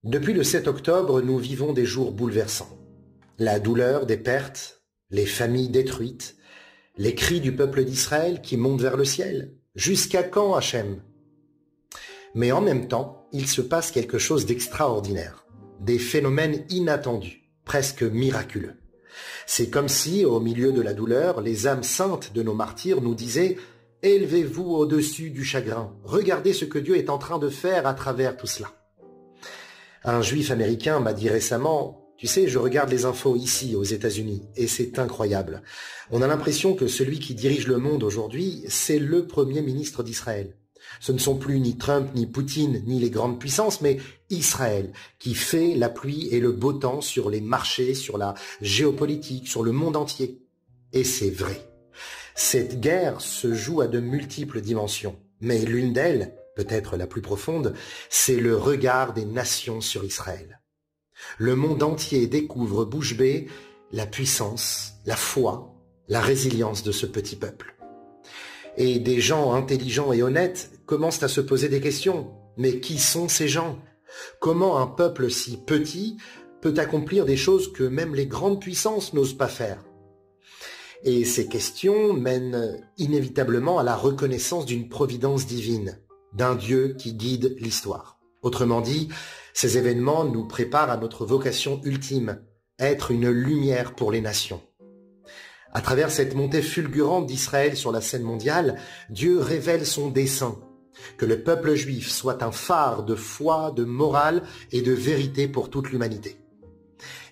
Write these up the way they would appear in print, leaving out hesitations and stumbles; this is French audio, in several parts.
Depuis le 7 octobre, nous vivons des jours bouleversants. La douleur des pertes, les familles détruites, les cris du peuple d'Israël qui montent vers le ciel. Jusqu'à quand, Hachem? Mais en même temps, il se passe quelque chose d'extraordinaire. Des phénomènes inattendus, presque miraculeux. C'est comme si, au milieu de la douleur, les âmes saintes de nos martyrs nous disaient « Élevez-vous au-dessus du chagrin, regardez ce que Dieu est en train de faire à travers tout cela. » Un juif américain m'a dit récemment « Tu sais, je regarde les infos ici, aux États-Unis, et c'est incroyable. On a l'impression que celui qui dirige le monde aujourd'hui, c'est le premier ministre d'Israël. Ce ne sont plus ni Trump, ni Poutine, ni les grandes puissances, mais Israël, qui fait la pluie et le beau temps sur les marchés, sur la géopolitique, sur le monde entier. » Et c'est vrai. Cette guerre se joue à de multiples dimensions, mais l'une d'elles, peut-être la plus profonde, c'est le regard des nations sur Israël. Le monde entier découvre bouche bée la puissance, la foi, la résilience de ce petit peuple. Et des gens intelligents et honnêtes commencent à se poser des questions. Mais qui sont ces gens? Comment un peuple si petit peut accomplir des choses que même les grandes puissances n'osent pas faire? Et ces questions mènent inévitablement à la reconnaissance d'une providence divine, d'un Dieu qui guide l'histoire. Autrement dit, ces événements nous préparent à notre vocation ultime, être une lumière pour les nations. À travers cette montée fulgurante d'Israël sur la scène mondiale, Dieu révèle son dessein, que le peuple juif soit un phare de foi, de morale et de vérité pour toute l'humanité.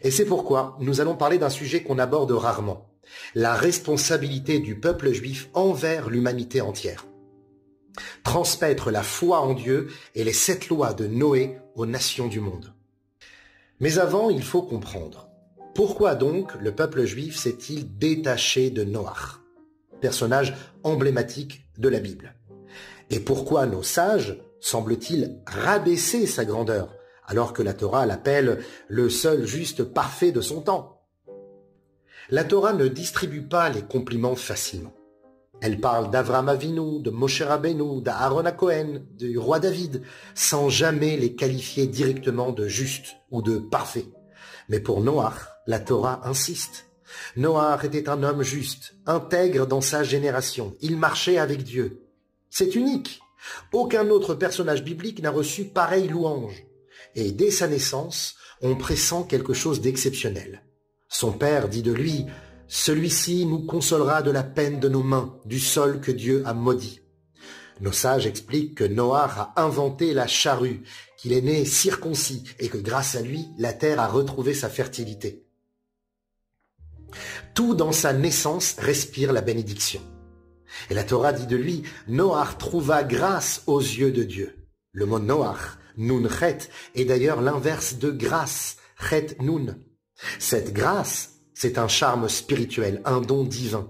Et c'est pourquoi nous allons parler d'un sujet qu'on aborde rarement, la responsabilité du peuple juif envers l'humanité entière. Transmettre la foi en Dieu et les 7 lois de Noé aux nations du monde. Mais avant, il faut comprendre. Pourquoi donc le peuple juif s'est-il détaché de Noach, personnage emblématique de la Bible? Et pourquoi nos sages semblent-ils rabaisser sa grandeur, alors que la Torah l'appelle le seul juste parfait de son temps? La Torah ne distribue pas les compliments facilement. Elle parle d'Avraham Avinu, de Moshe Rabbeinu, d'Aaron HaKohen, du roi David, sans jamais les qualifier directement de juste ou de parfait. Mais pour Noach, la Torah insiste. Noach était un homme juste, intègre dans sa génération. Il marchait avec Dieu. C'est unique. Aucun autre personnage biblique n'a reçu pareille louange. Et dès sa naissance, on pressent quelque chose d'exceptionnel. Son père dit de lui « Celui-ci nous consolera de la peine de nos mains, du sol que Dieu a maudit. » Nos sages expliquent que Noach a inventé la charrue, qu'il est né circoncis et que grâce à lui, la terre a retrouvé sa fertilité. Tout dans sa naissance respire la bénédiction. Et la Torah dit de lui, Noach trouva grâce aux yeux de Dieu. Le mot Noach, nun chet, est d'ailleurs l'inverse de grâce, chet nun. Cette grâce, c'est un charme spirituel, un don divin.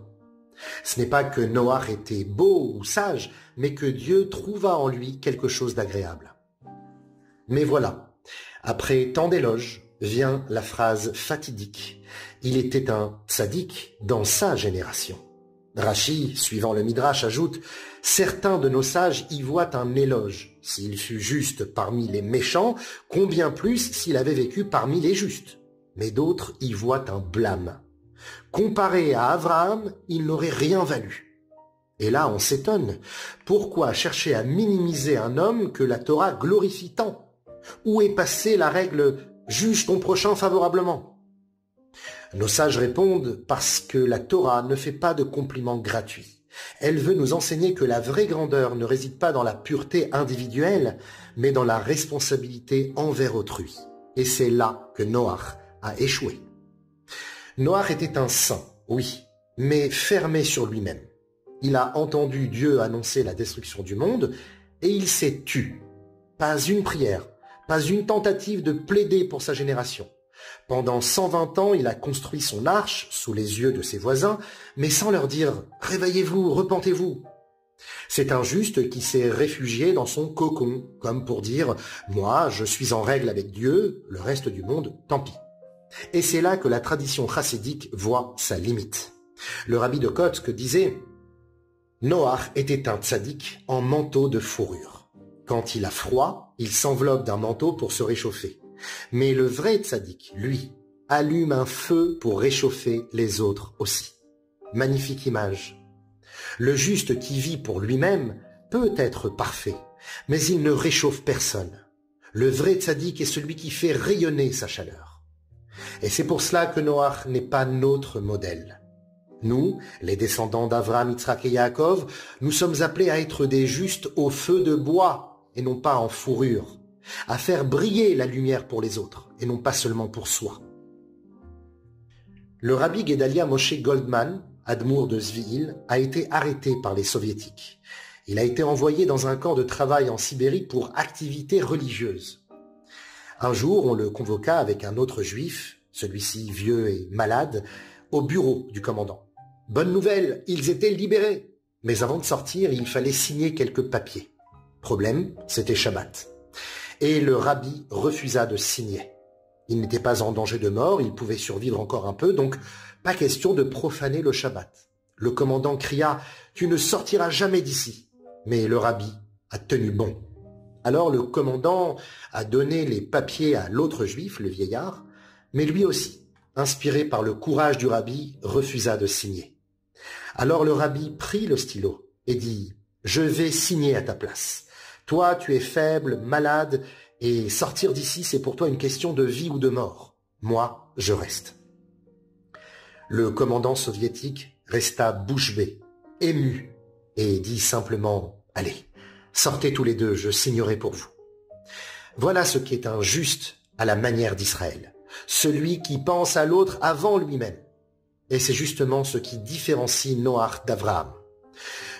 Ce n'est pas que Noach était beau ou sage, mais que Dieu trouva en lui quelque chose d'agréable. Mais voilà, après tant d'éloges, vient la phrase fatidique. Il était un tzaddik dans sa génération. Rashi, suivant le Midrash, ajoute « Certains de nos sages y voient un éloge. S'il fut juste parmi les méchants, combien plus s'il avait vécu parmi les justes. Mais d'autres y voient un blâme. Comparé à Abraham, il n'aurait rien valu. » Et là, on s'étonne. Pourquoi chercher à minimiser un homme que la Torah glorifie tant? Où est passée la règle « juge ton prochain favorablement » Nos sages répondent parce que la Torah ne fait pas de compliments gratuits. Elle veut nous enseigner que la vraie grandeur ne réside pas dans la pureté individuelle, mais dans la responsabilité envers autrui. Et c'est là que Noach a échoué. Noach était un saint, oui, mais fermé sur lui-même. Il a entendu Dieu annoncer la destruction du monde et il s'est tu. Pas une prière, pas une tentative de plaider pour sa génération. Pendant 120 ans, il a construit son arche sous les yeux de ses voisins, mais sans leur dire « Réveillez-vous, repentez-vous ». C'est un juste qui s'est réfugié dans son cocon, comme pour dire « Moi, je suis en règle avec Dieu, le reste du monde, tant pis ». Et c'est là que la tradition chassidique voit sa limite. Le rabbi de Kotsk disait « Noach était un tzaddik en manteau de fourrure. Quand il a froid, il s'enveloppe d'un manteau pour se réchauffer. Mais le vrai tzaddik, lui, allume un feu pour réchauffer les autres aussi. Magnifique image. Le juste qui vit pour lui-même peut être parfait, mais il ne réchauffe personne. Le vrai tzaddik est celui qui fait rayonner sa chaleur. Et c'est pour cela que Noach n'est pas notre modèle. Nous, les descendants d'Avraham, Yitzhak et Yaakov, nous sommes appelés à être des justes au feu de bois et non pas en fourrure, à faire briller la lumière pour les autres et non pas seulement pour soi. Le rabbi Gedalia Moshe Goldman, admour de Zvi'il, a été arrêté par les soviétiques. Il a été envoyé dans un camp de travail en Sibérie pour activité religieuse. Un jour, on le convoqua avec un autre juif, celui-ci vieux et malade, au bureau du commandant. Bonne nouvelle, ils étaient libérés. Mais avant de sortir, il fallait signer quelques papiers. Problème, c'était Shabbat. Et le rabbi refusa de signer. Il n'était pas en danger de mort, il pouvait survivre encore un peu, donc pas question de profaner le Shabbat. Le commandant cria « Tu ne sortiras jamais d'ici !» Mais le rabbi a tenu bon. Alors le commandant a donné les papiers à l'autre juif, le vieillard, mais lui aussi, inspiré par le courage du rabbi, refusa de signer. Alors le rabbi prit le stylo et dit « Je vais signer à ta place. Toi, tu es faible, malade, et sortir d'ici, c'est pour toi une question de vie ou de mort. Moi, je reste. » Le commandant soviétique resta bouche bée, ému, et dit simplement « Allez, sortez tous les deux, je signerai pour vous. » Voilà ce qui est un juste à la manière d'Israël, celui qui pense à l'autre avant lui-même. Et c'est justement ce qui différencie Noach d'Avraham.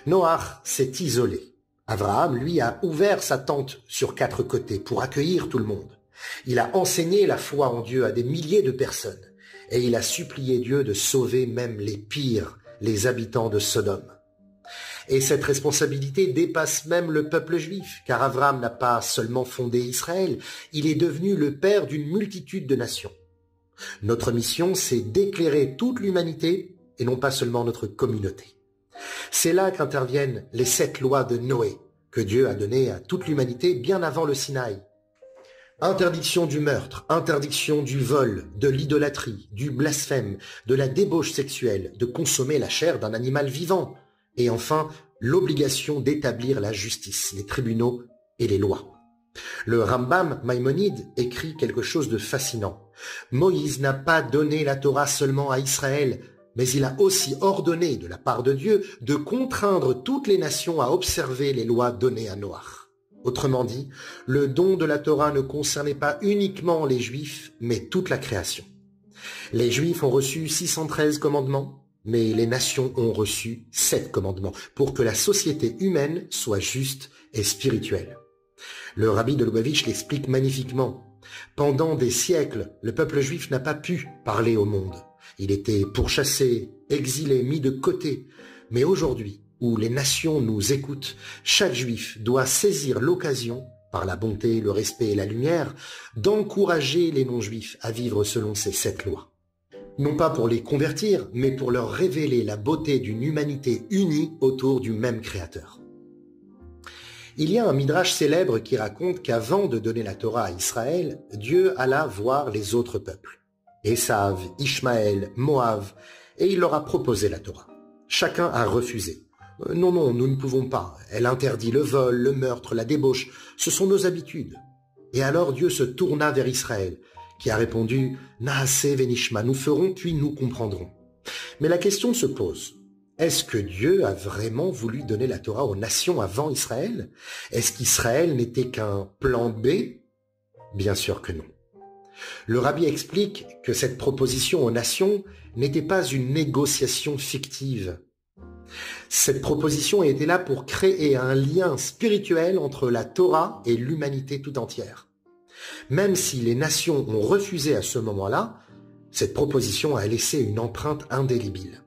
Noach s'est isolé. Avraham, lui, a ouvert sa tente sur 4 côtés pour accueillir tout le monde. Il a enseigné la foi en Dieu à des milliers de personnes et il a supplié Dieu de sauver même les pires, les habitants de Sodome. Et cette responsabilité dépasse même le peuple juif, car Avraham n'a pas seulement fondé Israël, il est devenu le père d'une multitude de nations. Notre mission, c'est d'éclairer toute l'humanité et non pas seulement notre communauté. C'est là qu'interviennent les 7 lois de Noé, que Dieu a données à toute l'humanité bien avant le Sinaï. Interdiction du meurtre, interdiction du vol, de l'idolâtrie, du blasphème, de la débauche sexuelle, de consommer la chair d'un animal vivant, et enfin l'obligation d'établir la justice, les tribunaux et les lois. Le Rambam Maïmonide écrit quelque chose de fascinant. Moïse n'a pas donné la Torah seulement à Israël, mais il a aussi ordonné de la part de Dieu de contraindre toutes les nations à observer les lois données à Noach. Autrement dit, le don de la Torah ne concernait pas uniquement les Juifs, mais toute la création. Les Juifs ont reçu 613 commandements, mais les nations ont reçu 7 commandements pour que la société humaine soit juste et spirituelle. Le rabbi de Lubavitch l'explique magnifiquement. Pendant des siècles, le peuple juif n'a pas pu parler au monde. Il était pourchassé, exilé, mis de côté. Mais aujourd'hui, où les nations nous écoutent, chaque juif doit saisir l'occasion, par la bonté, le respect et la lumière, d'encourager les non-juifs à vivre selon ces 7 lois. Non pas pour les convertir, mais pour leur révéler la beauté d'une humanité unie autour du même Créateur. Il y a un midrash célèbre qui raconte qu'avant de donner la Torah à Israël, Dieu alla voir les autres peuples, Esav, Ishmaël, Moav, et il leur a proposé la Torah. Chacun a refusé. Non, nous ne pouvons pas. Elle interdit le vol, le meurtre, la débauche. Ce sont nos habitudes. Et alors Dieu se tourna vers Israël, qui a répondu « Naaseh venishma, nous ferons puis nous comprendrons ». Mais la question se pose. Est-ce que Dieu a vraiment voulu donner la Torah aux nations avant Israël? Est-ce qu'Israël n'était qu'un plan B? Bien sûr que non. Le rabbi explique que cette proposition aux nations n'était pas une négociation fictive. Cette proposition était là pour créer un lien spirituel entre la Torah et l'humanité tout entière. Même si les nations ont refusé à ce moment-là, cette proposition a laissé une empreinte indélébile.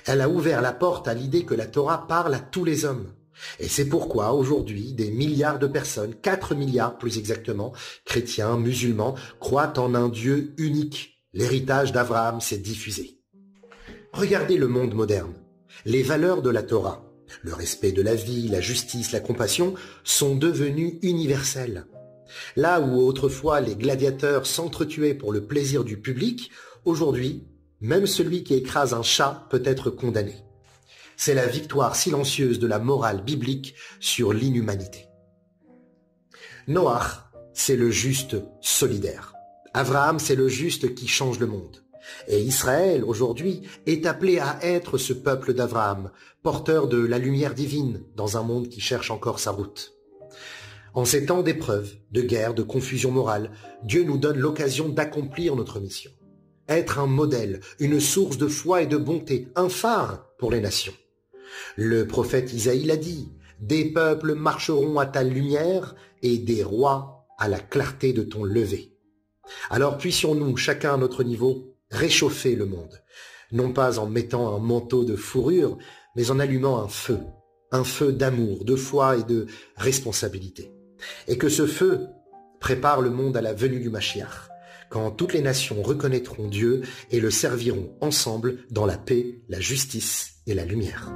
Elle a ouvert la porte à l'idée que la Torah parle à tous les hommes. Et c'est pourquoi aujourd'hui, des milliards de personnes, 4 milliards plus exactement, chrétiens, musulmans, croient en un Dieu unique. L'héritage d'Abraham s'est diffusé. Regardez le monde moderne. Les valeurs de la Torah, le respect de la vie, la justice, la compassion, sont devenues universelles. Là où autrefois les gladiateurs s'entretuaient pour le plaisir du public, aujourd'hui, même celui qui écrase un chat peut être condamné. C'est la victoire silencieuse de la morale biblique sur l'inhumanité. Noach, c'est le juste solidaire. Abraham, c'est le juste qui change le monde. Et Israël, aujourd'hui, est appelé à être ce peuple d'Abraham, porteur de la lumière divine dans un monde qui cherche encore sa route. En ces temps d'épreuves, de guerre, de confusion morale, Dieu nous donne l'occasion d'accomplir notre mission. Être un modèle, une source de foi et de bonté, un phare pour les nations. Le prophète Isaïe l'a dit, « Des peuples marcheront à ta lumière et des rois à la clarté de ton lever. » Alors puissions-nous, chacun à notre niveau, réchauffer le monde, non pas en mettant un manteau de fourrure, mais en allumant un feu d'amour, de foi et de responsabilité. Et que ce feu prépare le monde à la venue du Mashiach, quand toutes les nations reconnaîtront Dieu et le serviront ensemble dans la paix, la justice et la lumière.